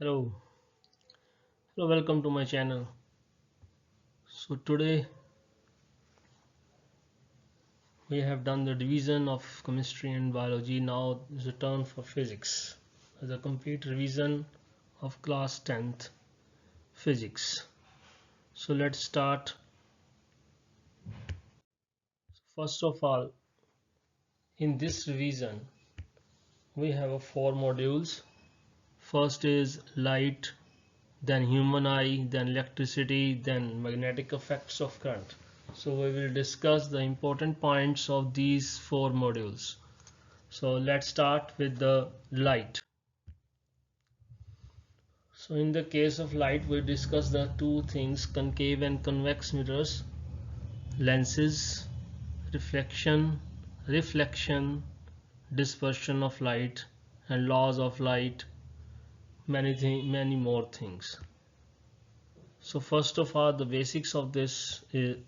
Hello, welcome to my channel. So today we have done the division of chemistry and biology. Now is a turn for physics as a complete revision of class 10th physics. So let's start. First of all, in this revision we have four modules. First is light, then human eye, then electricity, then magnetic effects of current. So we will discuss the important points of these four modules. So let's start with the light. So in the case of light, we discuss the two things: concave and convex mirrors, lenses, reflection, dispersion of light, and laws of light, many more things. So first of all, the basics of this is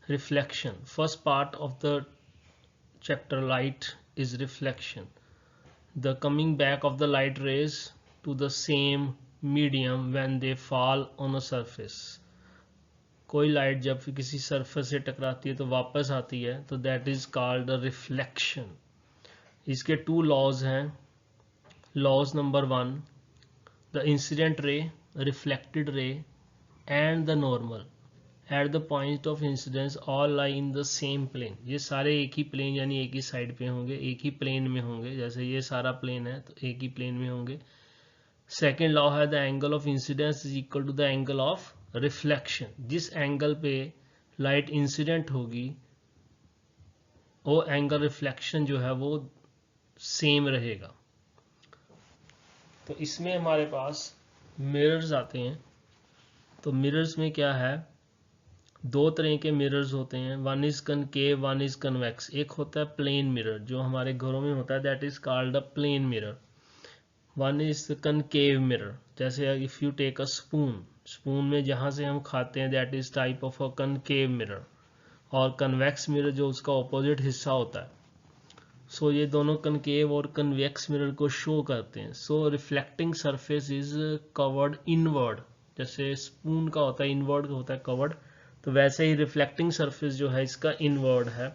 reflection. First part of the chapter light is reflection, the coming back of the light rays to the same medium when they fall on a surface. कोई light जब किसी surface से टकराती है तो वापस आती है, तो that is called a reflection. इसके टू लॉज हैं. Laws number 1, the incident ray, reflected ray and the normal at the point of incidence all lie in the same plane. ये सारे एक ही प्लेन यानी एक ही साइड पे होंगे, एक ही प्लेन में होंगे. जैसे ये सारा प्लेन है तो एक ही प्लेन में होंगे. सेकेंड लॉ है the angle of incidence is equal to the angle of reflection. जिस एंगल पे लाइट इंसिडेंट होगी वो एंगल रिफ्लेक्शन जो है वो सेम रहेगा. तो इसमें हमारे पास मिरर्स आते हैं. तो मिरर्स में क्या है, दो तरह के मिरर्स होते हैं. One is concave, one is convex. एक होता है प्लेन मिरर जो हमारे घरों में होता है, that is called a plane mirror. One is concave mirror. जैसे if you take a spoon में जहां से हम खाते हैं, that is type of a concave mirror. और कन्वेक्स मिरर जो उसका ऑपोजिट हिस्सा होता है. सो ये दोनों कनकेव और कन्वेक्स मिरर को शो करते हैं. So reflecting surface is curved inward. जैसे स्पून का होता है इनवर्ड होता है कवर्ड, तो वैसे ही रिफ्लेक्टिंग सरफेस जो है इसका इनवर्ड है.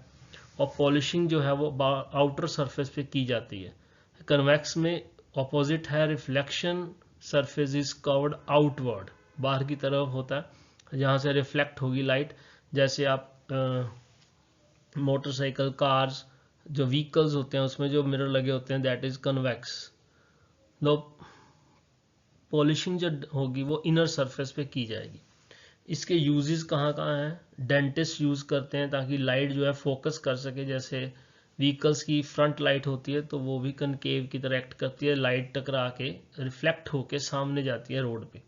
और पॉलिशिंग जो है वो आउटर सरफेस पे की जाती है. कन्वेक्स में ऑपोजिट है, reflection surface is covered outward, बाहर की तरफ होता है जहां से रिफ्लेक्ट होगी लाइट. जैसे आप मोटरसाइकिल, कार्स, जो व्हीकल्स होते हैं उसमें जो मिरर लगे होते हैं that is convex. No polishing जो होगी वो इनर सरफेस पे की जाएगी. इसके यूजेस कहाँ कहाँ हैं. डेंटिस्ट यूज करते हैं ताकि लाइट जो है फोकस कर सके. जैसे व्हीकल्स की फ्रंट लाइट होती है तो वो भी कनकेव की तरह एक्ट करती है, लाइट टकरा के रिफ्लेक्ट होके सामने जाती है रोड पे.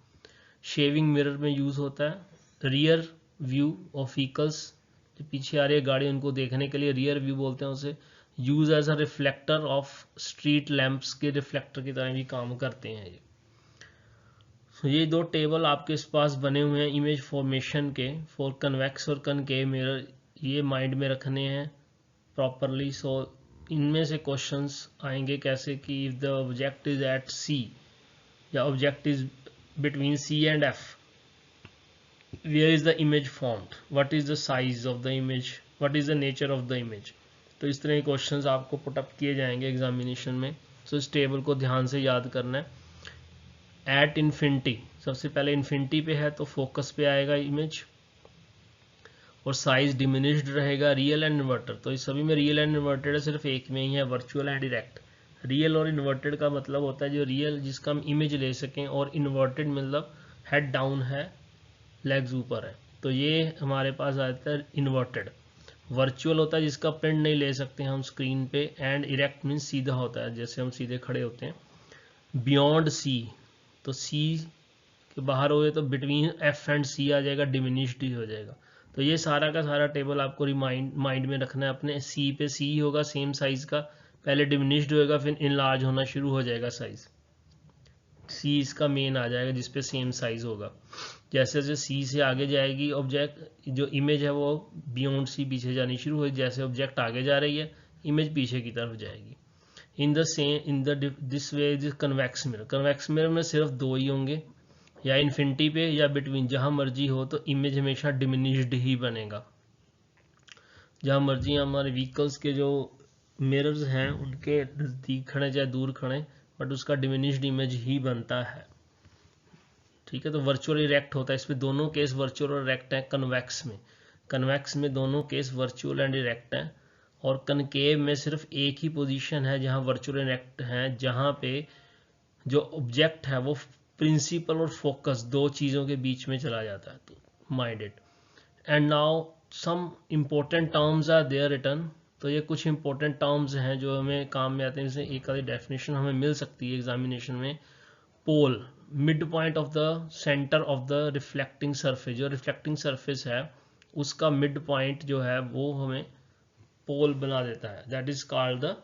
शेविंग मिरर में यूज होता है. रियर व्यू ऑफ व्हीकल्स, जो पीछे आ रही है गाड़ी उनको देखने के लिए रियर व्यू बोलते हैं उसे. Use as a reflector of street lamps के रिफ्लेक्टर की तरह भी काम करते हैं ये. तो ये दो टेबल आपके पास बने हुए हैं इमेज फॉर्मेशन के फॉर कन्वेक्स और कनकेव मिरर. ये माइंड में रखने हैं प्रॉपरली. सो इनमें से क्वेश्चंस आएंगे कैसे कि if the object is at C या object is between C and F, where is the image formed, what is the size of the image, what is the nature of the image. तो इस तरह के questions आपको put up किए जाएंगे examination में. सो इस टेबल को ध्यान से याद करना है. एट इन्फिनिटी, सबसे पहले इन्फिनिटी पे है तो फोकस पे आएगा इमेज, और साइज डिमिनिश्ड रहेगा. रियल एंड इन्वर्टेड, तो इस सभी में रियल एंड इन्वर्टेड है, सिर्फ एक में ही है वर्चुअल एंड डायरेक्ट. रियल और इन्वर्टेड का मतलब होता है जो रियल जिसका हम इमेज ले सकें, और इन्वर्टेड मतलब हेड डाउन है लेग्स ऊपर है. तो ये हमारे पास आता है इन्वर्टेड. वर्चुअल होता है जिसका प्रिंट नहीं ले सकते हम स्क्रीन पे. एंड इरेक्ट मीन्स सीधा होता है, जैसे हम सीधे खड़े होते हैं. बियॉन्ड सी, तो सी के बाहर हो गए तो बिटवीन एफ एंड सी आ जाएगा, डिमिनिश्ड ही हो जाएगा. तो ये सारा का सारा टेबल आपको माइंड में रखना है अपने. सी पे सी होगा सेम साइज का, पहले डिमिनिश्ड होएगा फिर इनलार्ज होना शुरू हो जाएगा साइज. सी इसका मेन आ जाएगा जिसपे सेम साइज होगा. जैसे जैसे सी से आगे जाएगी ऑब्जेक्ट, जो इमेज है वो बियॉन्ड सी पीछे जानी शुरू होगी. जैसे ऑब्जेक्ट आगे जा रही है इमेज पीछे की तरफ जाएगी. In the this way is convex mirror. Convex mirror में सिर्फ दो ही होंगे, या इन्फिनिटी पे या बिटवीन, जहां मर्जी हो, तो इमेज हमेशा डिमिनिश्ड ही बनेगा। जहां मर्जी हमारे व्हीकल्स के जो मिरर्स हैं उनके नज़दीक खड़े चाहे दूर खड़े, बट उसका डिमिनिश्ड इमेज ही बनता है। ठीक है, तो वर्चुअल इरेक्ट होता है, इसमें दोनों केस वर्चुअल और इरेक्ट है। कन्वेक्स में दोनों केस वर्चुअल एंड इरेक्ट हैं, और कनकेव में सिर्फ एक ही पोजीशन है जहां वर्चुअल इरेक्ट है, जहां पे जो ऑब्जेक्ट है वो प्रिंसिपल और फोकस दो चीज़ों के बीच में चला जाता है। तो mind it. And now some important terms are there written. तो ये कुछ इंपॉर्टेंट टर्म्स हैं जो हमें काम में आते हैं, जैसे एक आधी डेफिनेशन हमें मिल सकती है एग्जामिनेशन में। Pole, mid point of the centre of the reflecting surface. जो रिफ्लेक्टिंग सरफेस है उसका मिड पॉइंट जो है वो हमें पोल बना देता है, that is called the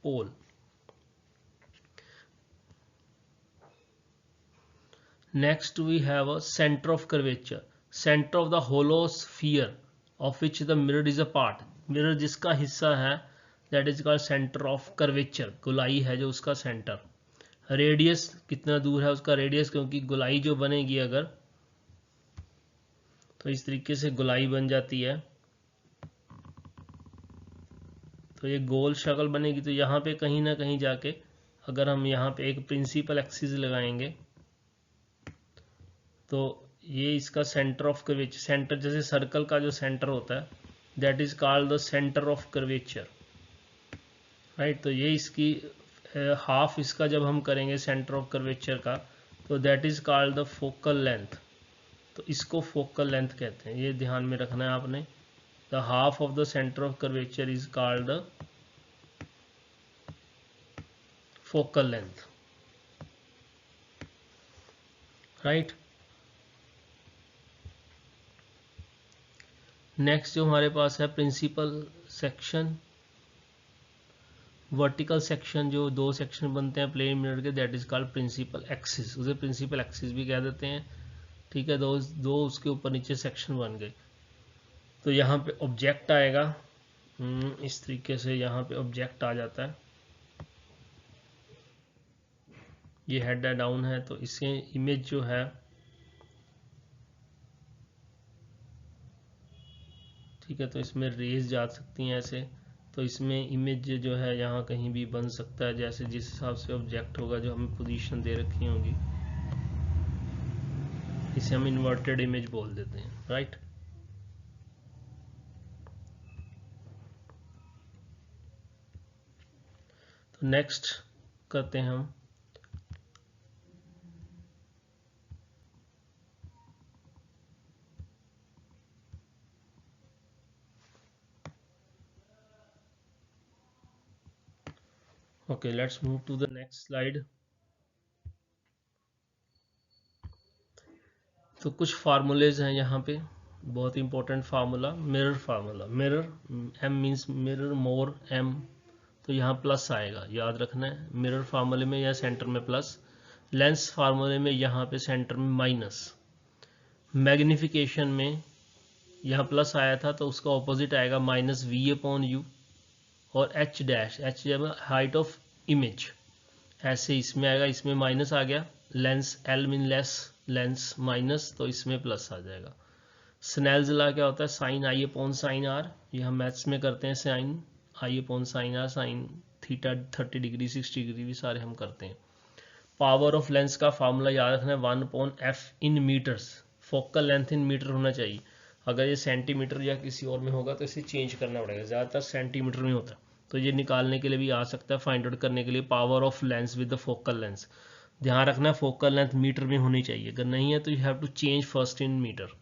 pole. Next we have a centre of curvature, centre of the hollow sphere of which the mirror is a part. Mirror जिसका हिस्सा है that is called centre of curvature, गोलाई है जो उसका centre. Radius कितना दूर है उसका रेडियस, क्योंकि गोलाई जो बनेगी अगर, तो इस तरीके से गोलाई बन जाती है, तो ये गोल शक्ल बनेगी। तो यहाँ पे कहीं ना कहीं जाके अगर हम यहाँ पे एक प्रिंसिपल एक्सिस लगाएंगे तो ये इसका सेंटर ऑफ कर्वेचर, सेंटर जैसे सर्कल का जो सेंटर होता है that is called the centre of curvature, right. तो ये इसकी हाफ इसका जब हम करेंगे सेंटर ऑफ कर्वेचर का, तो that is called the focal length. तो इसको फोकल लेंथ कहते हैं, ये ध्यान में रखना है आपने। The half of the centre of curvature is called the focal length, right. Next जो हमारे पास है प्रिंसिपल सेक्शन, वर्टिकल सेक्शन, जो दो सेक्शन बनते हैं प्लेन मिरर के, that is called principal axis. उसे प्रिंसिपल एक्सिस भी कह देते हैं। ठीक है, दो उसके ऊपर नीचे सेक्शन बन गए। तो यहाँ पे ऑब्जेक्ट आएगा, इस तरीके से यहाँ पे ऑब्जेक्ट आ जाता है। ये हेड डाउन है, तो इससे इमेज जो है, ठीक है, तो इसमें रेज जा सकती हैं ऐसे। तो इसमें इमेज जो है यहाँ कहीं भी बन सकता है, जैसे जिस हिसाब से ऑब्जेक्ट होगा, जो हमें पोजीशन दे रखी होगी, इसे हम इन्वर्टेड इमेज बोल देते हैं, राइट। तो नेक्स्ट करते हैं हम okay, let's move to the next slide. तो कुछ फार्मूलेज हैं यहाँ पे, बहुत important formula, mirror formula. Mirror, M means mirror, more M, तो यहाँ प्लस आएगा, याद रखना है। मिरर फार्मूले में या सेंटर में प्लस, लेंस फार्मूले में यहाँ पे सेंटर में माइनस, मैग्निफिकेशन में यहाँ प्लस आया था तो उसका ऑपोजिट आएगा माइनस वी अपॉन यू, और एच डैश, एच जब हाइट ऑफ इमेज, ऐसे इसमें आएगा, इसमें माइनस आ गया। Lens, L mean less, lens minus, तो इसमें प्लस आ जाएगा। स्नेल्स लॉ क्या होता है, sine i upon sine r, ये हम मैथ्स में करते हैं, sine i upon sine r, sine theta 30 degree 60 degree भी सारे हम करते हैं। पावर ऑफ लेंस का फार्मूला याद रखना है 1 upon f in metres, focal length in metre होना चाहिए। अगर ये सेंटीमीटर या किसी और में होगा तो इसे चेंज करना पड़ेगा, ज़्यादातर सेंटीमीटर में होता है, तो ये निकालने के लिए भी आ सकता है, फाइंड आउट करने के लिए power of lens with the focal lens. ध्यान रखना फोकल लेंथ मीटर में होनी चाहिए, अगर नहीं है तो you have to change first in metre.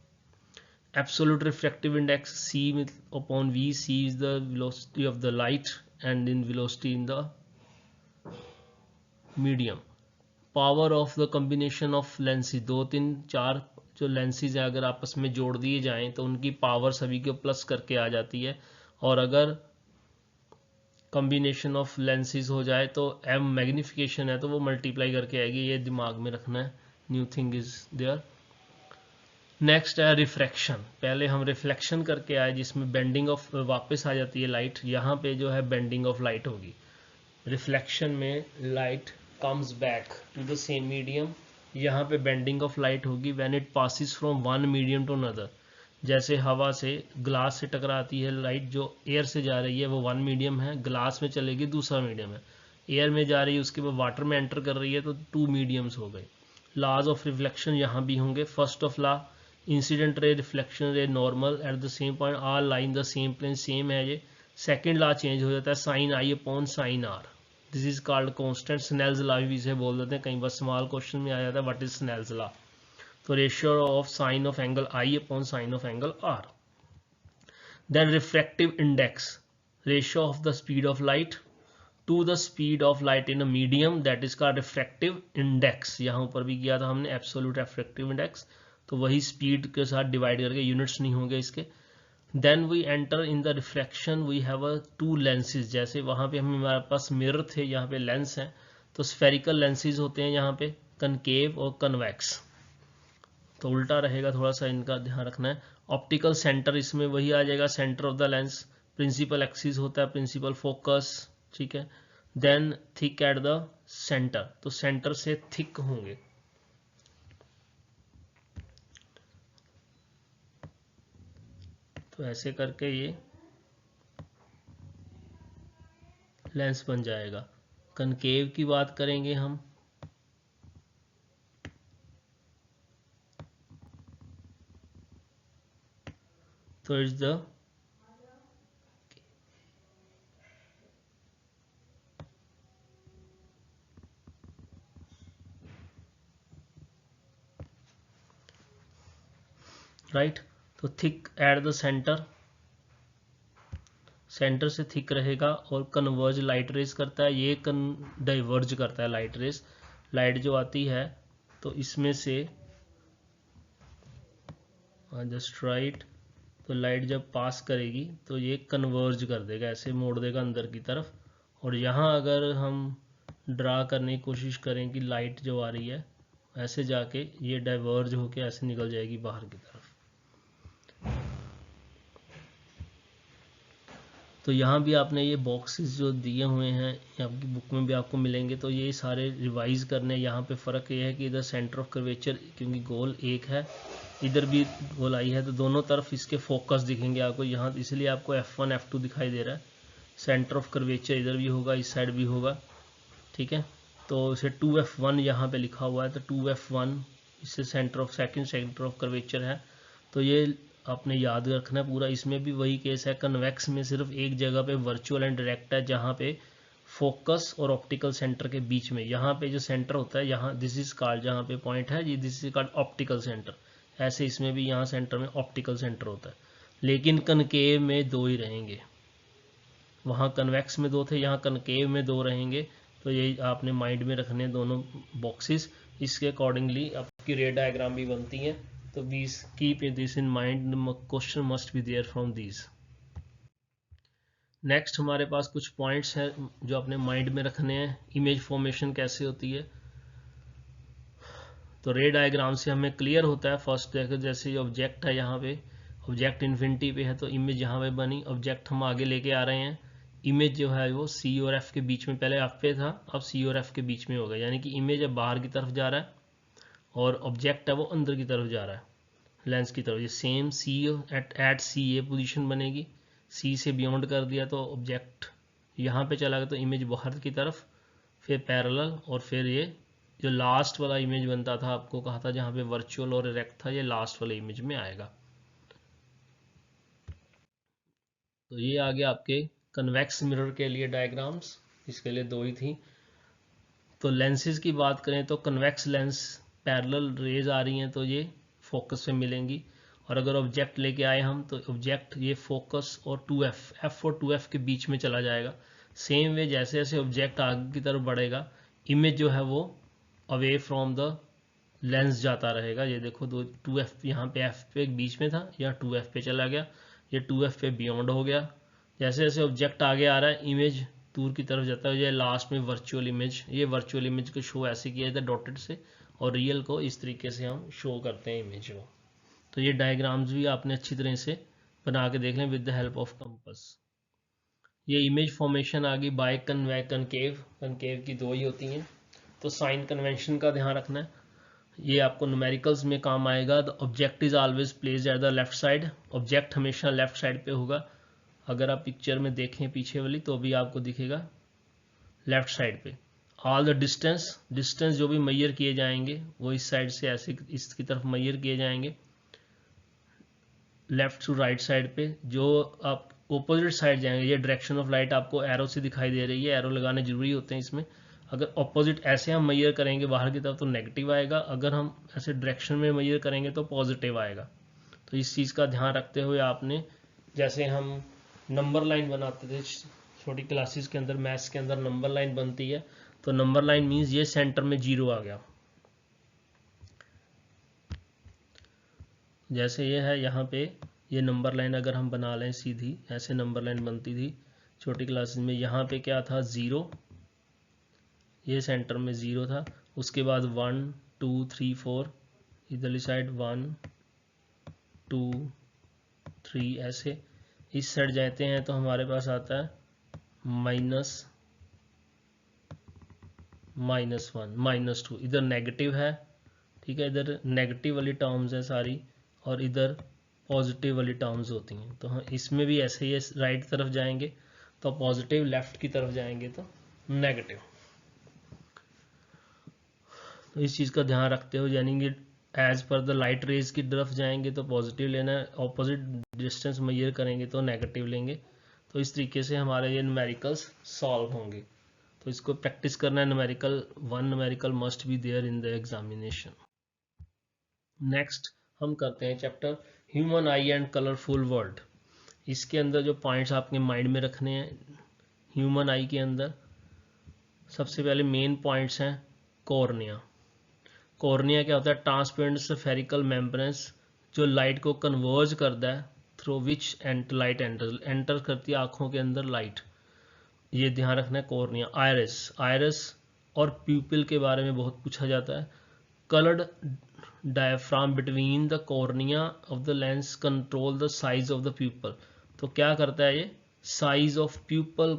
Absolute refractive index c upon v, c is the velocity of the light and in velocity in the medium. Power of the combination of lenses, 2 3 4 जो lenses है अगर आपस में जोड़ दिए जाएं तो उनकी पावर सभी को प्लस करके आ जाती है, और अगर कॉम्बिनेशन ऑफ लेंसेज हो जाए तो एम मैग्निफिकेशन है तो वो मल्टीप्लाई करके आएगी, ये दिमाग में रखना है, new thing is there. Next है रिफ्रैक्शन, पहले हम रिफ्लेक्शन करके आए जिसमें बेंडिंग ऑफ वापस आ जाती है लाइट, यहाँ पे जो है बेंडिंग ऑफ लाइट होगी। रिफ्लेक्शन में light comes back to the same medium, यहाँ पे बेंडिंग ऑफ लाइट होगी when it passes from one medium to another. जैसे हवा से ग्लास से टकराती है लाइट, जो एयर से जा रही है वो वन मीडियम है, ग्लास में चलेगी दूसरा मीडियम है, एयर में जा रही है उसके बाद वाटर में एंटर कर रही है तो टू मीडियम्स हो गए। लॉज ऑफ रिफ्लेक्शन यहाँ भी होंगे। First of law, incident ray, reflection ray, normal at the same point, are line the same plane, same है ये। सेकेंड लॉ चेंज हो जाता है, sine i upon sine r, this is called constant. Snell's law भी इसे बोल देते हैं, कई बार स्मॉल क्वेश्चन में आ जाता है व्हाट इज स्नेल्स लॉ। तो ratio of sine of angle i upon sine of angle r. Then refractive index, ratio of the speed of light to the speed of light in a medium, that is called refractive index. यहाँ ऊपर भी किया था हमने absolute refractive index, तो वही speed के साथ डिवाइड करके, यूनिट्स नहीं होंगे इसके। Then we enter in the reflection, we have a two lenses, जैसे वहाँ पे हमारे पास मिरर थे, यहाँ पे लेंस है, तो स्फेरिकल लेंसेज होते हैं यहाँ पे, कनकेव और कन्वेक्स, तो उल्टा रहेगा, थोड़ा सा इनका ध्यान रखना है। ऑप्टिकल सेंटर इसमें वही आ जाएगा, centre of the lens. Principal axis होता है, प्रिंसिपल फोकस, ठीक है। Then thick at the centre, तो सेंटर से थिक होंगे। तो ऐसे करके ये लेंस बन जाएगा। कनकेव की बात करेंगे हम, तो इट्स द राइट, तो thick at the centre, centre से थिक रहेगा, और कन्वर्ज लाइट रेस करता है, ये डाइवर्ज करता है लाइट रेस। लाइट जो आती है तो इसमें से जस्ट राइट, तो लाइट जब पास करेगी तो ये कन्वर्ज कर देगा, ऐसे मोड़ देगा अंदर की तरफ। और यहाँ अगर हम ड्रा करने की कोशिश करें कि लाइट जो आ रही है ऐसे जाके ये डाइवर्ज होके ऐसे निकल जाएगी बाहर की तरफ। तो यहाँ भी आपने ये बॉक्सेस जो दिए हुए हैं आपकी बुक में भी आपको मिलेंगे, तो ये सारे रिवाइज करने। यहाँ पे फ़र्क ये है कि इधर सेंटर ऑफ कर्वेचर, क्योंकि गोल एक है, इधर भी गोल आई है, तो दोनों तरफ इसके फोकस दिखेंगे आपको यहाँ, इसलिए आपको F1 F2 दिखाई दे रहा है। सेंटर ऑफ कर्वेचर इधर भी होगा, इस साइड भी होगा, ठीक है। तो इसे 2F1 यहाँ पे लिखा हुआ है, तो 2F1 इससे centre of centre of curvature है। तो ये आपने याद रखना है पूरा। इसमें भी वही केस है, कन्वेक्स में सिर्फ एक जगह पे वर्चुअल एंड डायरेक्ट है, जहाँ पे फोकस और ऑप्टिकल सेंटर के बीच में, यहाँ पे जो सेंटर होता है, यहाँ दिस इज कॉल्ड, जहाँ पे पॉइंट है ये, this is called optical centre. ऐसे इसमें भी यहाँ सेंटर में ऑप्टिकल सेंटर होता है, लेकिन कनकेव में दो ही रहेंगे। वहाँ कन्वेक्स में दो थे, यहाँ कनकेव में दो रहेंगे। तो ये आपने माइंड में रखने दोनों बॉक्सेस, इसके अकॉर्डिंगली आपकी रे डायग्राम भी बनती है। तो please keep this in mind, question must be there from this. Next हमारे पास कुछ पॉइंट्स हैं जो अपने माइंड में रखने हैं। इमेज फॉर्मेशन कैसे होती है, तो रे डायग्राम से हमें क्लियर होता है। फर्स्ट देखो, जैसे ये ऑब्जेक्ट है, यहाँ पे ऑब्जेक्ट इन्फिनिटी पे है, तो इमेज यहाँ पे बनी, ऑब्जेक्ट हम आगे लेके आ रहे हैं, इमेज जो है वो सी और एफ के बीच में, पहले एफ पे था, अब सी और एफ के बीच में होगा, यानी कि इमेज अब बाहर की तरफ जा रहा है और ऑब्जेक्ट है वो अंदर की तरफ जा रहा है, लेंस की तरफ। ये सेम सी एट सी ये पोजीशन बनेगी, सी से बियॉन्ड कर दिया तो ऑब्जेक्ट यहाँ पे चला गया, तो इमेज बाहर की तरफ, फिर पैरेलल, और फिर ये जो लास्ट वाला इमेज बनता था, आपको कहा था जहाँ पे वर्चुअल और इरेक्ट था, ये लास्ट वाले इमेज में आएगा। तो ये आ गया आपके कन्वेक्स मिरर के लिए डायग्राम्स, इसके लिए दो ही थी। तो लेंसेज की बात करें तो कन्वेक्स लेंस, पैरेलल रेज आ रही हैं तो ये फोकस पे मिलेंगी, और अगर ऑब्जेक्ट लेके आए हम तो ऑब्जेक्ट ये फोकस और 2F, F और 2F के बीच में चला जाएगा। सेम वे जैसे जैसे ऑब्जेक्ट आगे की तरफ बढ़ेगा, इमेज जो है वो अवे फ्रॉम द लेंस जाता रहेगा। ये देखो, दो 2F यहाँ पे F पे बीच में था, यहाँ 2F पे चला गया, ये 2F पे बियॉन्ड हो गया। जैसे जैसे ऑब्जेक्ट आगे आ रहा है, इमेज दूर की तरफ जाता है। ये लास्ट में वर्चुअल इमेज, ये वर्चुअल इमेज को शो ऐसे किया जाता है डॉटेड से, और रियल को इस तरीके से हम शो करते हैं इमेज को। तो ये डायग्राम्स भी आपने अच्छी तरह से बना के देख लें with the help of compass. ये इमेज फॉर्मेशन आ गई बाय कनकेव, कनकेव की दो ही होती हैं, तो साइन कन्वेंशन का ध्यान रखना है। ये आपको न्यूमेरिकल्स में काम आएगा। The object is always placed at the left side, object हमेशा लेफ्ट साइड पे होगा। अगर आप पिक्चर में देखें पीछे वाली तो भी आपको दिखेगा लेफ्ट साइड पे। ऑल द डिस्टेंस जो भी मैयर किए जाएंगे वो इस साइड से ऐसे इसकी तरफ मैयर किए जाएंगे, लेफ्ट टू राइट साइड पे। जो आप ऑपोजिट साइड जाएंगे, ये डायरेक्शन ऑफ लाइट आपको एरो से दिखाई दे रही है, एरो लगाने जरूरी होते हैं इसमें। अगर ऑपोजिट ऐसे हम मैयर करेंगे बाहर की तरफ तो नेगेटिव आएगा, अगर हम ऐसे डायरेक्शन में मैयर करेंगे तो पॉजिटिव आएगा। तो इस चीज़ का ध्यान रखते हुए आपने, जैसे हम नंबर लाइन बनाते थे छोटी क्लासेस के अंदर, मैथ्स के अंदर नंबर लाइन बनती है, तो नंबर लाइन मीन्स ये सेंटर में 0 आ गया। जैसे ये है यहाँ पे, ये नंबर लाइन अगर हम बना लें सीधी, ऐसे नंबर लाइन बनती थी छोटी क्लासेस में। यहाँ पे क्या था 0, ये सेंटर में 0 था। उसके बाद 1 2 3 4, इधरली साइड 1 2 3, ऐसे इस साइड जाते हैं तो हमारे पास आता है -1 -2। इधर नेगेटिव है, ठीक है, इधर नेगेटिव वाली टर्म्स है सारी और इधर पॉजिटिव वाली टर्म्स होती हैं। तो हम इसमें भी ऐसे ही राइट तरफ जाएंगे तो पॉजिटिव, लेफ्ट की तरफ जाएंगे तो नेगेटिव। तो इस चीज़ का ध्यान रखते हो, यानी कि as per the light rays की तरफ जाएंगे तो पॉजिटिव लेना है, ऑपोजिट डिस्टेंस मेजर करेंगे तो नेगेटिव लेंगे। तो इस तरीके से हमारे ये न्यूमेरिकल्स सॉल्व होंगे। तो इसको प्रैक्टिस करना है, numerical 1 numerical must be there in the examination. Next हम करते हैं chapter human eye and colourful world. इसके अंदर जो पॉइंट्स आपके माइंड में रखने हैं, ह्यूमन आई के अंदर सबसे पहले मेन पॉइंट्स हैं कॉर्निया। कॉर्निया क्या होता है? ट्रांसपेरेंट स्फेरिकल मेम्ब्रेन्स जो लाइट को कन्वर्ज करता है, थ्रू विच लाइट एंटर करती है आंखों के अंदर लाइट, ये ध्यान रखना है कॉर्निया। आयरस और प्यूपिल के बारे में बहुत पूछा जाता है। Coloured diaphragm between the cornea of the lens control the size of the pupal. तो क्या करता है ये? साइज ऑफ प्यूपल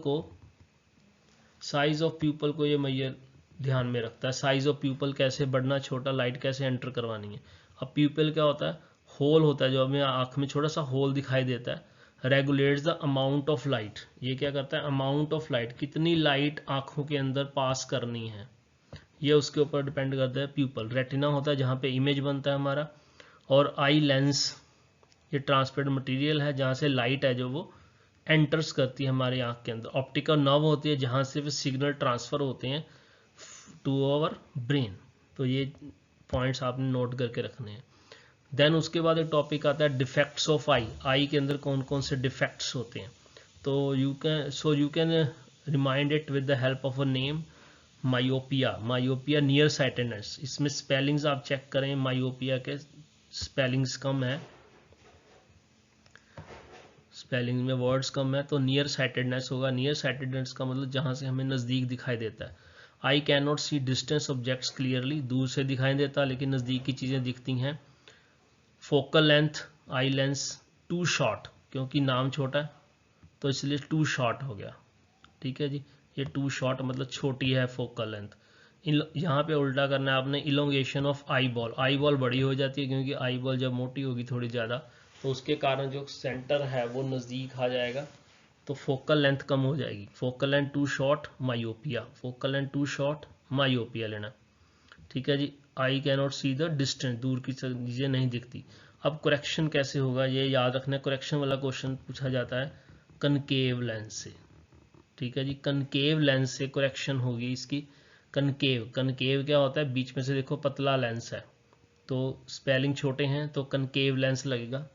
को ये मैयर ध्यान में रखता है। साइज ऑफ प्यूपल कैसे बढ़ना, छोटा लाइट कैसे एंटर करवानी है। अब प्यूपल क्या होता है? होल होता है, जो हमें आंख में छोटा सा होल दिखाई देता है। Regulates the amount of light, ये क्या करता है? अमाउंट ऑफ लाइट, कितनी लाइट आंखों के अंदर पास करनी है, ये उसके ऊपर डिपेंड करता है। प्यूपल, रेटिना होता है जहाँ पे इमेज बनता है हमारा, और आई लेंस ये ट्रांसपेरेंट मटेरियल है जहाँ से लाइट है जो वो एंटर्स करती है हमारी आंख के अंदर। ऑप्टिकल नर्व होती है जहाँ से सिग्नल ट्रांसफर होते हैं टू आवर ब्रेन। तो ये पॉइंट्स आपने नोट करके रखने हैं। देन उसके बाद एक टॉपिक आता है डिफेक्ट्स ऑफ आई के अंदर कौन कौन से डिफेक्ट्स होते हैं। तो you can remind it with the help of a name. Myopia near sightedness, इसमें स्पेलिंग्स आप चेक करें, मायोपिया के स्पेलिंग्स कम है, स्पेलिंग में वर्ड्स कम है, तो नियर साइटेडनेस होगा। नियर साइटेडनेस का मतलब जहां से हमें नज़दीक दिखाई देता है। I can not see distance objects clearly, दूर से दिखाई देता लेकिन नज़दीक की चीज़ें दिखती हैं। Focal length, eye lens too short, क्योंकि नाम छोटा है तो इसलिए टू शॉर्ट हो गया, ठीक है जी। ये टू शॉर्ट मतलब छोटी है फोकल लेंथ। यहाँ पे उल्टा करना है आपने, elongation of eye ball, eye ball बड़ी हो जाती है क्योंकि आई बॉल जब मोटी होगी थोड़ी ज़्यादा तो उसके कारण जो सेंटर है वो नज़दीक आ जाएगा, तो फोकल लेंथ कम हो जाएगी। Focal length too short myopia, focal length too short myopia लेना, ठीक है जी। I cannot see the distance, दूर की चीज़ें नहीं दिखती। अब करेक्शन कैसे होगा ये याद रखना, करेक्शन वाला क्वेश्चन पूछा जाता है कनकेव लेंस से, ठीक है जी। कनकेव लेंस से करेक्शन होगी इसकी। कनकेव क्या होता है? बीच में से देखो पतला लेंस है, तो स्पेलिंग छोटे हैं तो कनकेव लेंस लगेगा,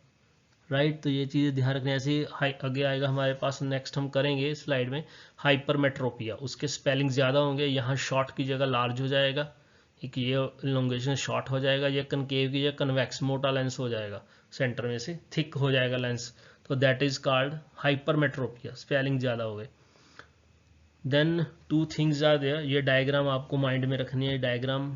राइट। तो ये चीज़ें ध्यान रखने। ऐसे आगे आएगा हमारे पास, नेक्स्ट हम करेंगे स्लाइड में हाइपरमेट्रोपिया, उसके स्पेलिंग ज़्यादा होंगे, यहाँ शॉर्ट की जगह लार्ज हो जाएगा, एक ये इलोंगेशन शॉर्ट हो जाएगा, ये कनकेव की जगह कन्वेक्स मोटा लेंस हो जाएगा, सेंटर में से थिक हो जाएगा लेंस, तो that is called hypermetropia, spelling ज़्यादा हो गए। Then two things are there, ये डायग्राम आपको माइंड में रखनी है, डायग्राम,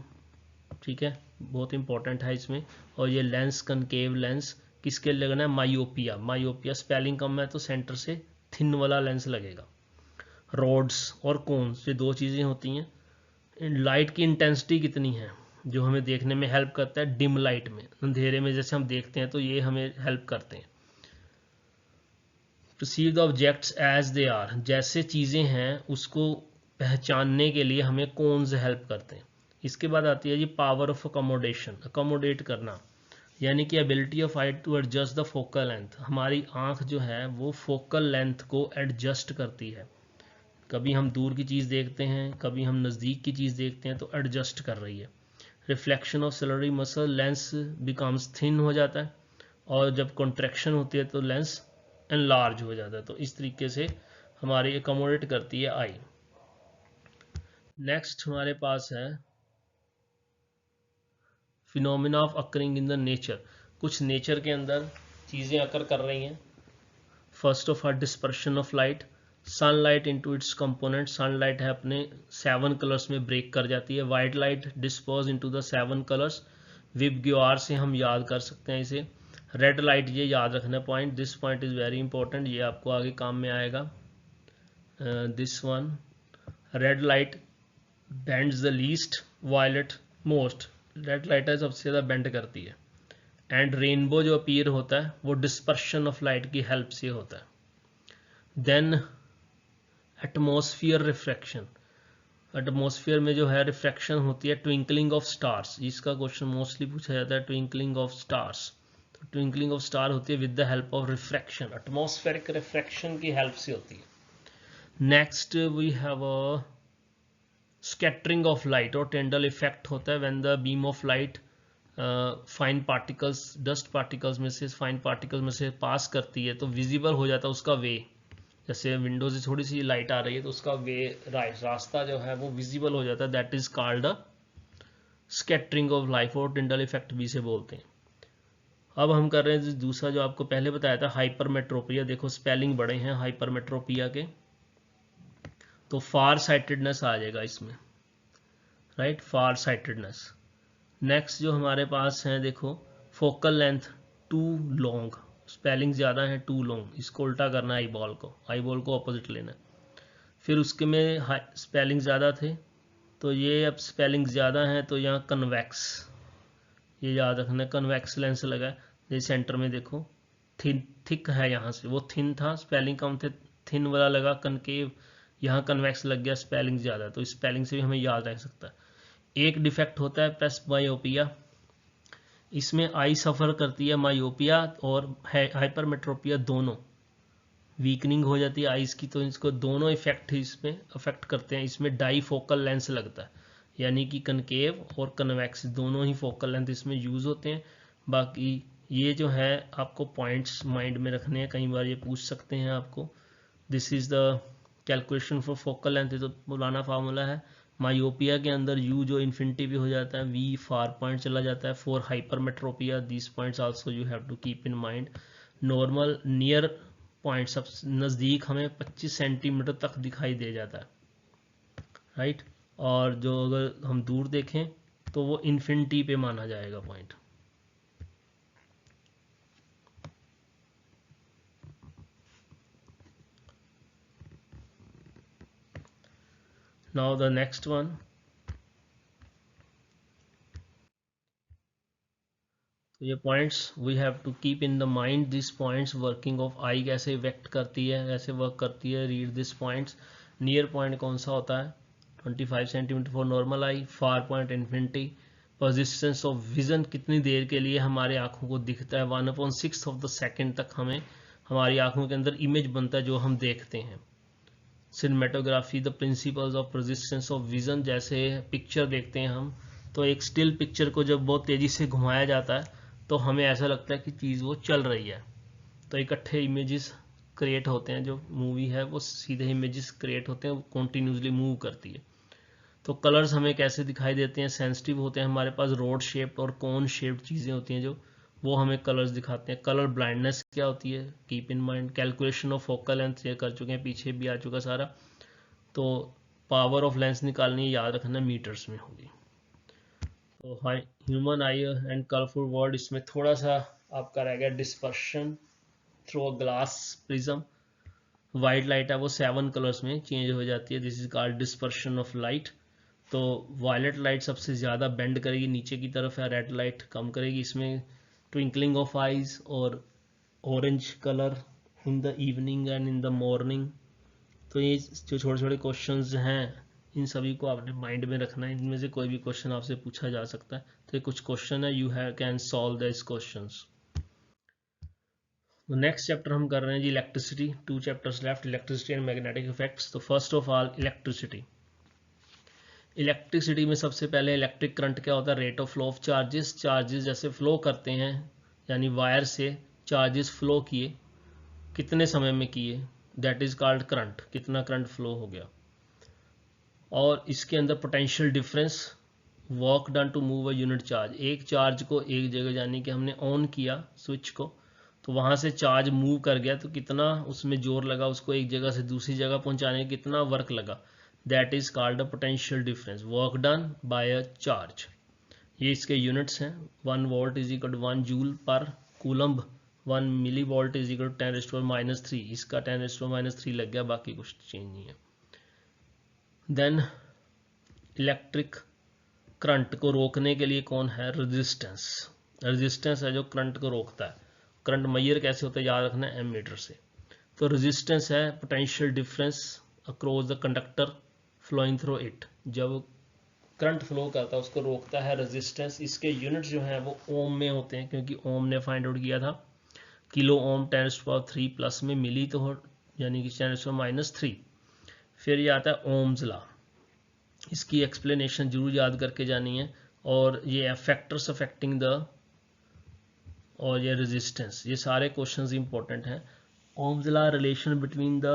ठीक है, बहुत इंपॉर्टेंट है इसमें। और ये लेंस, कनकेव लेंस किसके लगना है? मायोपिया, मायोपिया स्पेलिंग कम है तो सेंटर से थिन वाला लेंस लगेगा। रोड्स और कोन्स, ये दो चीज़ें होती हैं। लाइट की इंटेंसिटी कितनी है जो हमें देखने में हेल्प करता है डिम लाइट में, अंधेरे में जैसे हम देखते हैं तो ये हमें हेल्प करते हैं। Perceive the objects as they are, जैसे चीज़ें हैं उसको पहचानने के लिए हमें कोन्स हेल्प करते हैं। इसके बाद आती है जी पावर ऑफ अकोमोडेशन, अकोमोडेट करना, यानी कि ability of eye to adjust the focal length. हमारी आंख जो है वो फोकल लेंथ को एडजस्ट करती है। कभी हम दूर की चीज़ देखते हैं, कभी हम नज़दीक की चीज़ देखते हैं, तो एडजस्ट कर रही है। Reflection of salary muscle, lens becomes thin हो जाता है, और जब कॉन्ट्रैक्शन होती है तो लेंस एनलार्ज हो जाता है। तो इस तरीके से हमारी अकोमोडेट करती है आई। नेक्स्ट हमारे पास है phenomena of occurring in the nature, कुछ नेचर के अंदर चीज़ें अकर कर रही हैं। First of all dispersion of light, sunlight into its component, sunlight है अपने 7 कलर्स में ब्रेक कर जाती है। White light disperse into the 7 colours, VIBGYOR से हम याद कर सकते हैं इसे। रेड लाइट, ये याद रखना point, this point is very important, ये आपको आगे काम में आएगा। This one, red light bends the least, violet most, red light है सबसे ज़्यादा बेंड करती है। एंड रेनबो जो अपीयर होता है वो डिस्पर्शन ऑफ लाइट की हेल्प से होता है। देन एटमॉस्फेयर रिफ्रैक्शन, एटमॉस्फेयर में जो है रिफ्रैक्शन होती है ट्विंकलिंग ऑफ स्टार्स, इसका क्वेश्चन मोस्टली पूछा जाता है, ट्विंकलिंग ऑफ स्टार्स। तो ट्विंकलिंग ऑफ स्टार होती है with the help of refraction, atmospheric refraction की हेल्प से होती है। Next we have a scattering of light, और टेंडल इफेक्ट होता है when the beam of light fine particles, dust particles में से, फाइन पार्टिकल्स में से पास करती है तो विजिबल हो जाता है उसका वे। जैसे विंडो से थोड़ी सी लाइट आ रही है तो उसका वे, रास्ता जो है वो विजिबल हो जाता है, that is called a scattering of light, और टिंडल इफेक्ट भी से बोलते हैं। अब हम कर रहे हैं दूसरा जो आपको पहले बताया था, हाइपरमेट्रोपिया। देखो स्पेलिंग बड़े हैं हाइपरमेट्रोपिया के, तो फार साइटेडनेस आ जाएगा इसमें, राइट, फार साइटेडनेस। नेक्स्ट जो हमारे पास है देखो, focal length too long, spelling ज़्यादा है टू लॉन्ग, इसको उल्टा करना है आई बॉल को ऑपोजिट लेना है। फिर उसके में स्पेलिंग ज़्यादा थे, तो ये अब स्पेलिंग ज़्यादा है तो यहाँ कन्वेक्स, ये याद रखना, कन्वेक्स लेंस लगा है। ये सेंटर में देखो थिन, थिक है, यहाँ से वो थिन था, स्पेलिंग कम थे, थिन वाला लगा कनकेव, यहाँ कन्वेक्स लग गया, स्पेलिंग ज़्यादा, तो स्पेलिंग से भी हमें याद रह सकता है। एक डिफेक्ट होता है प्रेसबायोपिया, इसमें आई सफ़र करती है मायोपिया और हाइपरमेट्रोपिया दोनों, वीकनिंग हो जाती है आइस की, तो इसको दोनों इफेक्ट इसमें अफेक्ट करते हैं। इसमें डाई फोकल लेंस लगता है, यानी कि कनकेव और कन्वेक्स दोनों ही फोकल लेंथ इसमें यूज़ होते हैं। बाकी ये जो है आपको पॉइंट्स माइंड में रखने हैं, कई बार ये पूछ सकते हैं आपको। This is the calculation for focal length, तो पुराना फार्मूला है। मायोपिया के अंदर u जो इन्फिनिटी भी हो जाता है, v फार पॉइंट चला जाता है। For hypermetropia this points also you have to keep in mind. Normal near point सब नज़दीक हमें 25 सेंटीमीटर तक दिखाई दे जाता है, राइट, और जो अगर हम दूर देखें तो वो इन्फिनिटी पे माना जाएगा point. Now the next one, तो ये points we have to keep in the mind, this points working of eye कैसे इफेक्ट करती है, कैसे वर्क करती है, read this points. Near point कौन सा होता है, 25 centimetre for normal eye, far point infinity. Persistence of vision, कितनी देर के लिए हमारे आंखों को दिखता है, 1/6 ऑफ द सेकेंड तक हमें हमारी आंखों के अंदर इमेज बनता है जो हम देखते हैं। Cinematography, the principles of persistence of vision, जैसे पिक्चर देखते हैं हम, तो एक स्टिल पिक्चर को जब बहुत तेज़ी से घुमाया जाता है तो हमें ऐसा लगता है कि चीज़ वो चल रही है, तो इकट्ठे इमेजेस क्रिएट होते हैं, जो मूवी है वो सीधे इमेजेस क्रिएट होते हैं, वो कॉन्टीन्यूसली मूव करती है। तो कलर्स हमें कैसे दिखाई देते हैं, सेंसिटिव होते हैं, हमारे पास रोड शेप्ड और कोन शेप्ड चीज़ें होती हैं जो वो हमें कलर्स दिखाते हैं। कलर ब्लाइंडनेस क्या होती है, keep in mind. Calculation of focal length ये कर चुके हैं, पीछे भी आ चुका सारा। तो पावर ऑफ लेंस निकालनी है, याद रखना मीटर्स में होगी। तो high human eye and colourful world, इसमें थोड़ा सा आपका रह गया dispersion through a glass prism. White light है वो 7 कलर्स में चेंज हो जाती है, this is called dispersion of light. तो वायलेट लाइट सबसे ज़्यादा बेंड करेगी नीचे की तरफ है, रेड लाइट कम करेगी। इसमें ट्विंकलिंग ऑफ आइज और orange colour in the evening and in the morning. तो ये जो छोटे छोटे क्वेश्चंस हैं इन सभी को आपने माइंड में रखना है, इनमें से कोई भी क्वेश्चन आपसे पूछा जा सकता है। तो ये कुछ क्वेश्चन है, you have can solve this questions. Next chapter हम कर रहे हैं जी electricity, 2 chapters left, electricity and magnetic effects. तो first of all electricity. Electricity में सबसे पहले इलेक्ट्रिक करंट क्या होता है, rate of flow of charges. Charges जैसे फ्लो करते हैं, यानी वायर से चार्जेस फ्लो किए, कितने समय में किए, दैट इज कॉल्ड करंट, कितना करंट फ्लो हो गया। और इसके अंदर potential difference, work done to move a unit charge, एक चार्ज को एक जगह, यानी कि हमने ऑन किया स्विच को तो वहां से चार्ज मूव कर गया, तो कितना उसमें जोर लगा, उसको एक जगह से दूसरी जगह पहुंचाने में कितना वर्क लगा, that is called a potential difference, work done by a charge. ये इसके यूनिट्स हैं, 1 volt is equal to 1 joule per coulomb, 1 milli volt is equal to 10⁻³ इसका 10⁻³ लग गया, बाकी कुछ चेंज नहीं है। देन इलेक्ट्रिक करंट को रोकने के लिए कौन है, रेजिस्टेंस। रेजिस्टेंस है जो करंट को रोकता है। करंट मेजर कैसे होता है, याद रखना है, एमीटर से। तो रेजिस्टेंस है potential difference across the conductor flowing through it, जब करंट फ्लो करता है उसको रोकता है रेजिस्टेंस। इसके यूनिट्स जो हैं वो ओम में होते हैं, क्योंकि ओम ने फाइंड आउट किया था, किलो ओम 10⁻³ प्लस में, मिली तो हो यानी कि 10⁻³ फिर ये आता है ओम्स लॉ, इसकी एक्सप्लेनेशन जरूर याद करके जानी है। और ये फैक्टर्स अफेक्टिंग द और ये रेजिस्टेंस, ये सारे क्वेश्चंस इंपॉर्टेंट हैं। Ohm's law, relation between the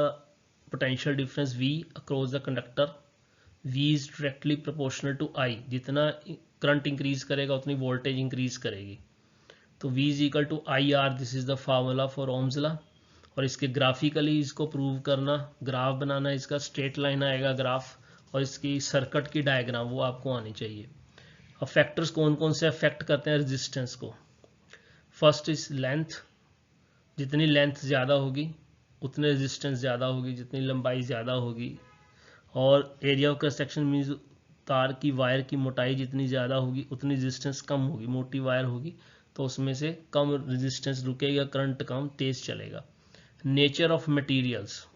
potential difference V across the conductor, V is directly proportional to I, जितना करंट इंक्रीज करेगा उतनी वोल्टेज इंक्रीज करेगी। तो V is equal to IR, this is the formula for Ohm's law. और इसके graphically इसको prove करना, graph बनाना, इसका स्ट्रेट लाइन आएगा ग्राफ, और इसकी सर्किट की डायग्राम वो आपको आनी चाहिए। अब फैक्टर्स कौन कौन से अफेक्ट करते हैं रेजिस्टेंस को, फर्स्ट इज लेंथ, जितनी लेंथ ज़्यादा होगी उतने रेजिस्टेंस ज़्यादा होगी, जितनी लंबाई ज़्यादा होगी। और area of cross section means तार की वायर की मोटाई जितनी ज़्यादा होगी उतनी रेजिस्टेंस कम होगी, मोटी वायर होगी तो उसमें से कम रेजिस्टेंस रुकेगा, करंट कम तेज चलेगा। नेचर ऑफ मटेरियल्स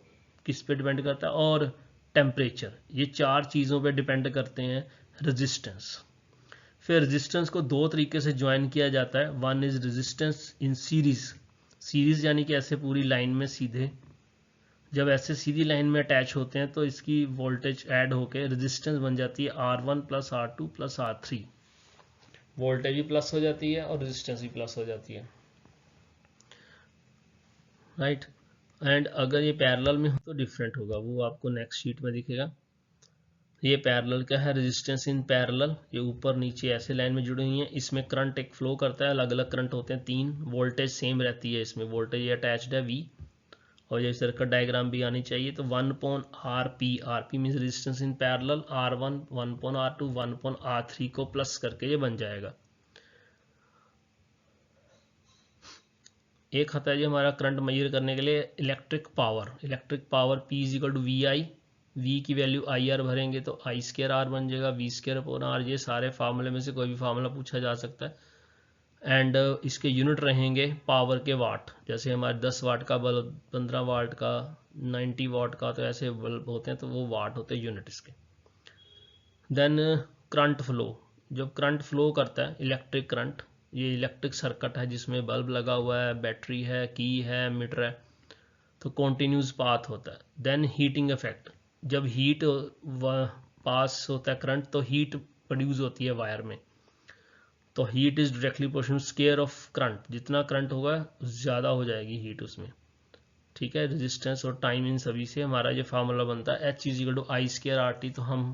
किस पे डिपेंड करता है, और टेम्परेचर, ये 4 चीज़ों पे डिपेंड करते हैं रेजिस्टेंस। फिर रेजिस्टेंस को 2 तरीके से ज्वाइन किया जाता है, one is resistance in series, series यानी कि ऐसे पूरी लाइन में सीधे, जब ऐसे सीधी लाइन में अटैच होते हैं तो इसकी वोल्टेज ऐड होकर रेजिस्टेंस बन जाती है R1 + R2 + R3, वोल्टेज भी प्लस हो जाती है और रेजिस्टेंस भी प्लस हो जाती है, राइट। एंड अगर ये पैरेलल में हो तो डिफरेंट होगा, वो आपको नेक्स्ट शीट में दिखेगा। ये पैरेलल क्या है, रेजिस्टेंस इन पैरेलल, ये ऊपर नीचे ऐसे लाइन में जुड़ी हुई है, इसमें करंट एक फ्लो करता है, अलग अलग करंट होते हैं 3, वोल्टेज सेम रहती है, इसमें वोल्टेज अटैच्ड है V, और ये सर्किट डायग्राम भी आनी चाहिए। तो 1/RP, RP means resistance in parallel, R1 1/R2 1/R3 को प्लस करके ये बन जाएगा। एक आता है जी हमारा करंट मेजर करने के लिए electric power, electric power P = VI, V की वैल्यू IR भरेंगे तो I²R बन जाएगा, V²/R, ये सारे फार्मूले में से कोई भी फार्मूला पूछा जा सकता है। एंड इसके यूनिट रहेंगे पावर के वाट, जैसे हमारे 10 वाट का बल्ब, 15 वाट का, 90 वाट का, तो ऐसे बल्ब होते हैं तो वो वाट होते हैं यूनिट इसके। देन करंट फ्लो, जब करंट फ्लो करता है इलेक्ट्रिक करंट, ये इलेक्ट्रिक सर्किट है जिसमें बल्ब लगा हुआ है, बैटरी है, की है, मीटर है, तो कॉन्टिन्यूस पाथ होता है। देन हीटिंग इफेक्ट, जब हीट पास होता है करंट तो हीट प्रोड्यूस होती है वायर में, तो heat is directly proportional square of current, जितना करंट होगा ज़्यादा हो जाएगी हीट उसमें, ठीक है। रेजिस्टेंस और टाइम इन सभी से हमारा ये फार्मूला बनता है H = I²RT। तो हम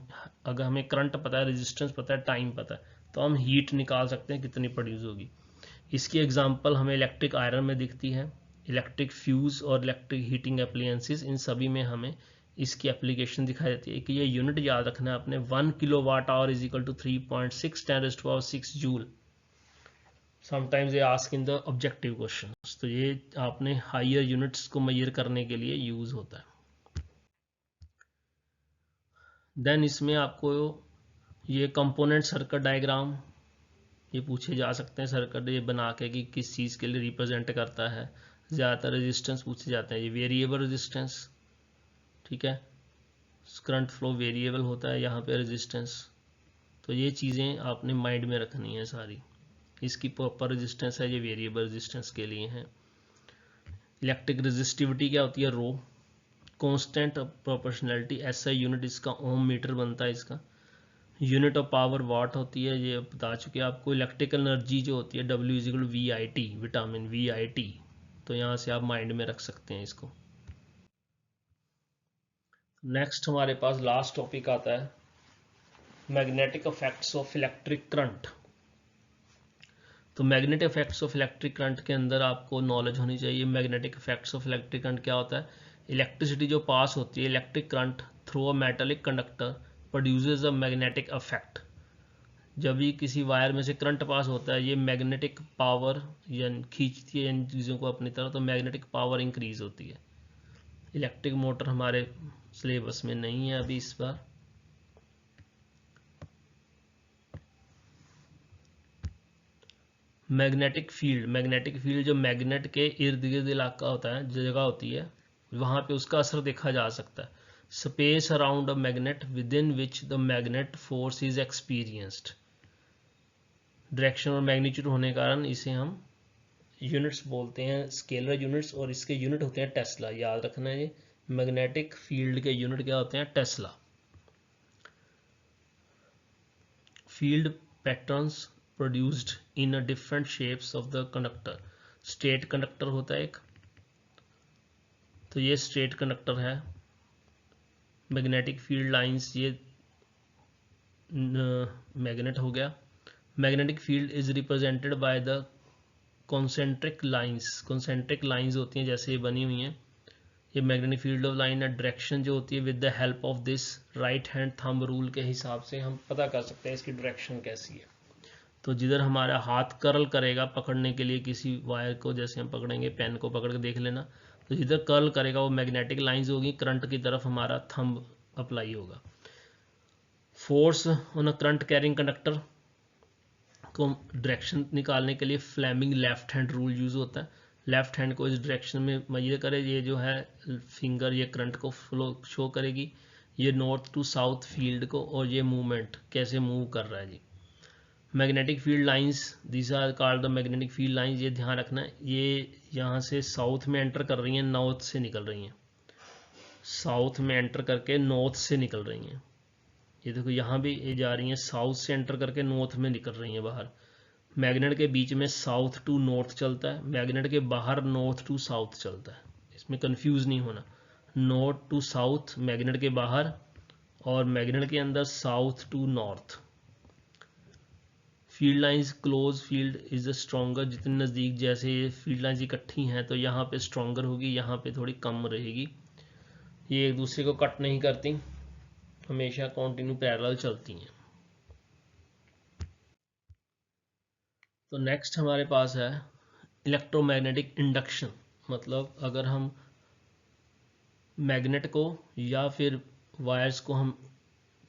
अगर हमें करंट पता है, रेजिस्टेंस पता है, टाइम पता है, तो हम हीट निकाल सकते हैं कितनी प्रोड्यूस होगी। इसकी एग्जांपल हमें इलेक्ट्रिक आयरन में दिखती है, इलेक्ट्रिक फ्यूज और इलेक्ट्रिक हीटिंग एप्लायंसेस, इन सभी में हमें इसकी एप्लीकेशन दिखाई देती है कि ये यूनिट याद रखना है आपने, 1 kWh = 3.6 × 10⁻⁶ joule. Sometimes they ask in the objective question, तो ये आपने हायर यूनिट्स को मेजर करने के लिए यूज होता है। देन इसमें आपको ये कंपोनेंट सर्किट डायग्राम ये पूछे जा सकते हैं, सर्किट ये बना के कि किस चीज़ के लिए रिप्रेजेंट करता है। ज़्यादातर रेजिस्टेंस पूछे जाते हैं, ये वेरिएबल रेजिस्टेंस, ठीक है, करंट फ्लो वेरिएबल होता है, यहाँ पे रेजिस्टेंस। तो ये चीज़ें आपने माइंड में रखनी है सारी। इसकी प्रॉपर रेजिस्टेंस है, ये वेरिएबल रेजिस्टेंस के लिए है। इलेक्ट्रिक रेजिस्टिविटी क्या होती है, रो। कांस्टेंट प्रोपोर्शनैलिटी एसआई यूनिट, इसका ओम मीटर बनता है इसका। यूनिट ऑफ पावर वाट होती है, ये बता चुके आपको। इलेक्ट्रिकल एनर्जी जो होती है W is equal VIT, vitamin VIT, तो यहाँ से आप माइंड में रख सकते हैं इसको। नेक्स्ट हमारे पास लास्ट टॉपिक आता है magnetic effects of electric current. तो magnetic effects of electric current के अंदर आपको नॉलेज होनी चाहिए। Magnetic effects of electric current क्या होता है, इलेक्ट्रिसिटी जो पास होती है, electric current through a metallic conductor produces a magnetic effect. जब भी किसी वायर में से करंट पास होता है, ये मैग्नेटिक पावर या खींचती है इन चीज़ों को अपनी तरफ, तो मैग्नेटिक पावर इंक्रीज होती है। इलेक्ट्रिक मोटर हमारे सिलेबस में नहीं है अभी इस बार। मैग्नेटिक फील्ड जो मैग्नेट के इर्द गिर्द इलाका होता है, जगह होती है, वहाँ पे उसका असर देखा जा सकता है। Space around a magnet with in which the magnet force is experienced. Direction और मैग्नीट्यूड होने के कारण इसे हम यूनिट्स बोलते हैं, स्केलर यूनिट्स, और इसके यूनिट होते हैं टेस्ला। याद रखना है, ये मैग्नेटिक फील्ड के यूनिट क्या होते हैं, Tesla. Field patterns produced in a different shapes of the conductor. Straight conductor होता है एक, तो ये स्ट्रेट कंडक्टर है। मैग्नेटिक फील्ड लाइंस, ये मैग्नेट हो गया। Magnetic field is represented by the concentric lines. Concentric lines होती हैं जैसे ये बनी हुई हैं, ये मैग्नेटिक फील्ड ऑफ लाइन है। डायरेक्शन जो होती है, with the help of this right hand thumb rule के हिसाब से हम पता कर सकते हैं इसकी डायरेक्शन कैसी है। तो जिधर हमारा हाथ कर्ल करेगा पकड़ने के लिए किसी वायर को, जैसे हम पकड़ेंगे पेन को पकड़ के देख लेना, तो जिधर कर्ल करेगा वो मैग्नेटिक लाइंस होगी, करंट की तरफ हमारा थंब अप्लाई होगा। Force on a current carrying conductor को डायरेक्शन निकालने के लिए Fleming left hand rule use होता है। लेफ्ट हैंड को इस डायरेक्शन में मेजर करे, ये जो है फिंगर ये करंट को फ्लो शो करेगी, ये नॉर्थ टू साउथ फील्ड को, और ये मूवमेंट कैसे मूव कर रहा है जी। Magnetic field lines, this are called the magnetic field lines, ये ध्यान रखना है, ये यहाँ से साउथ में एंटर कर रही हैं, नॉर्थ से निकल रही हैं, साउथ में एंटर करके नॉर्थ से निकल रही हैं। ये देखो यहाँ भी ये जा रही हैं, साउथ से एंटर करके नॉर्थ में निकल रही हैं बाहर। मैग्नेट के बीच में साउथ टू नॉर्थ चलता है, मैग्नेट के बाहर नॉर्थ टू साउथ चलता है, इसमें कंफ्यूज नहीं होना। नॉर्थ टू साउथ मैग्नेट के बाहर, और मैग्नेट के अंदर south to north. Field lines close field is stronger, जितने नज़दीक जैसे ये फील्ड लाइंस इकट्ठी हैं तो यहाँ पे स्ट्रॉन्गर होगी, यहाँ पे थोड़ी कम रहेगी। ये एक दूसरे को कट नहीं करती, हमेशा कॉन्टिन्यू पैरेलल चलती हैं। तो नेक्स्ट हमारे पास है इलेक्ट्रोमैग्नेटिक इंडक्शन। मतलब अगर हम मैग्नेट को या फिर वायर्स को हम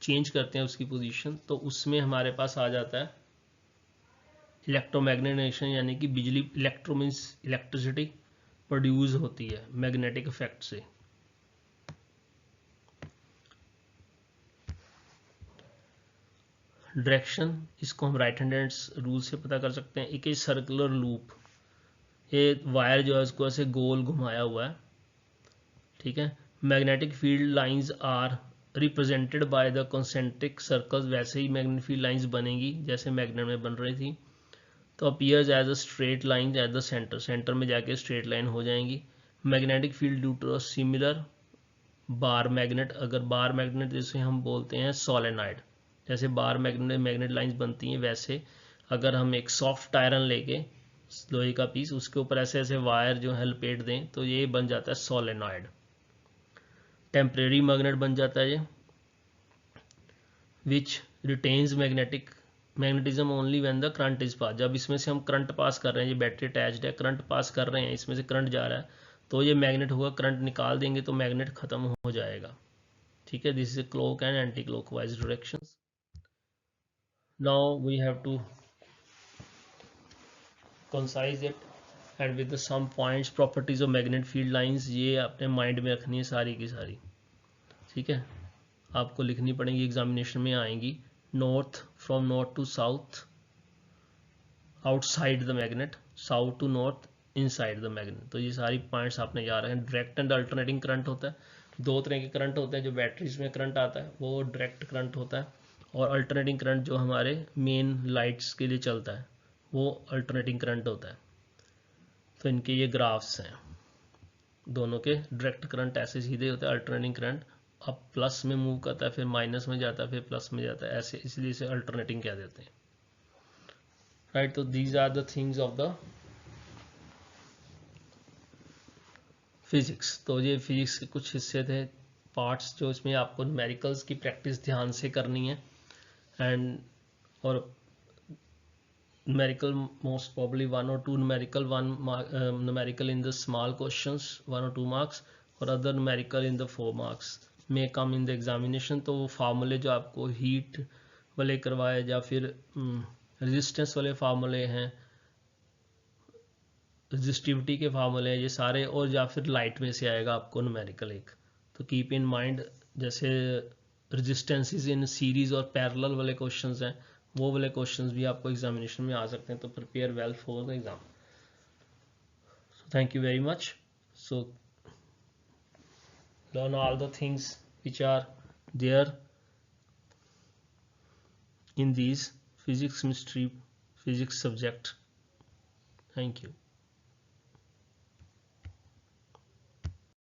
चेंज करते हैं उसकी पोजीशन, तो उसमें हमारे पास आ जाता है इलेक्ट्रोमैग्नेटाइजेशन, यानी कि बिजली, इलेक्ट्रो मीन्स इलेक्ट्रिसिटी प्रोड्यूस होती है मैग्नेटिक इफेक्ट से। डायरेक्शन, इसको हम राइट हैंड रूल से पता कर सकते हैं। एक सर्कुलर लूप, ये वायर जो है उसको ऐसे गोल घुमाया हुआ है, ठीक है। Magnetic field lines are represented by the concentric circles, वैसे ही मैग्नेटिक फील्ड लाइंस बनेगी जैसे मैग्नेट में बन रही थी। तो appears as a straight line at the centre, centre में जाके स्ट्रेट लाइन हो जाएंगी। Magnetic field due to similar bar magnet, अगर बार मैग्नेट जिसे हम बोलते हैं सोलेनॉइड, जैसे बार मैग्नेट मैग्नेट लाइंस बनती हैं, वैसे अगर हम एक सॉफ्ट आयरन लेके लोहे का पीस उसके ऊपर ऐसे ऐसे वायर जो है लपेट दें तो ये बन जाता है सोलेनॉइड। टेम्परेरी मैग्नेट बन जाता है ये, which retains magnetism only when the current is pass, जब इसमें से हम करंट पास कर रहे हैं, ये बैटरी अटैच्ड है, करंट पास कर रहे हैं, इसमें से करंट जा रहा है, तो ये मैग्नेट होगा, करंट निकाल देंगे तो मैग्नेट खत्म हो जाएगा। ठीक है, this is clock and anti clockwise directions. Now we have to concise it and with some points, properties of magnet field lines, ये अपने माइंड में रखनी है सारी की सारी। ठीक है, आपको लिखनी पड़ेगी, एग्जामिनेशन में आएंगी। North, from north to south outside the magnet, south to north inside the magnet. तो ये सारी पॉइंट्स आपने याद रखें। डायरेक्ट एंड अल्टरनेटिंग करंट होता है, दो तरह के करंट होते हैं। जो बैटरीज में करंट आता है वो डायरेक्ट करंट होता है, और अल्टरनेटिंग करंट जो हमारे मेन लाइट्स के लिए चलता है वो अल्टरनेटिंग करंट होता है। तो इनके ये ग्राफ्स हैं दोनों के। डायरेक्ट करंट ऐसे सीधे होता है, अल्टरनेटिंग करंट अब प्लस में मूव करता है, फिर माइनस में जाता है, फिर प्लस में जाता है, ऐसे, इसलिए इसे अल्टरनेटिंग कह देते हैं। राइट, तो these are the things of the physics. तो ये फिजिक्स के कुछ हिस्से थे, पार्ट्स, जो इसमें आपको न्यूमेरिकल्स की प्रैक्टिस ध्यान से करनी है। एंड और numerical, most probably 1 or 2 numerical, numerical in the small questions 1 or 2 marks, और other numerical in the 4 marks may come in the examination। तो वो फार्मूले जो आपको हीट वाले करवाए या फिर रेजिस्टेंस वाले फार्मूले हैं, रेजिस्टिविटी के फार्मूले हैं, ये सारे, और या फिर लाइट में से आएगा आपको न्यूमेरिकल एक। तो कीप इन माइंड, जैसे रेजिस्टेंसेस इन सीरीज और पैरेलल वाले क्वेश्चंस हैं, वो वाले क्वेश्चंस भी आपको एग्जामिनेशन में आ सकते हैं। तो prepare well for the exam. So thank you very much. So learn all the things which are there in these physics mystery physics subject. Thank you.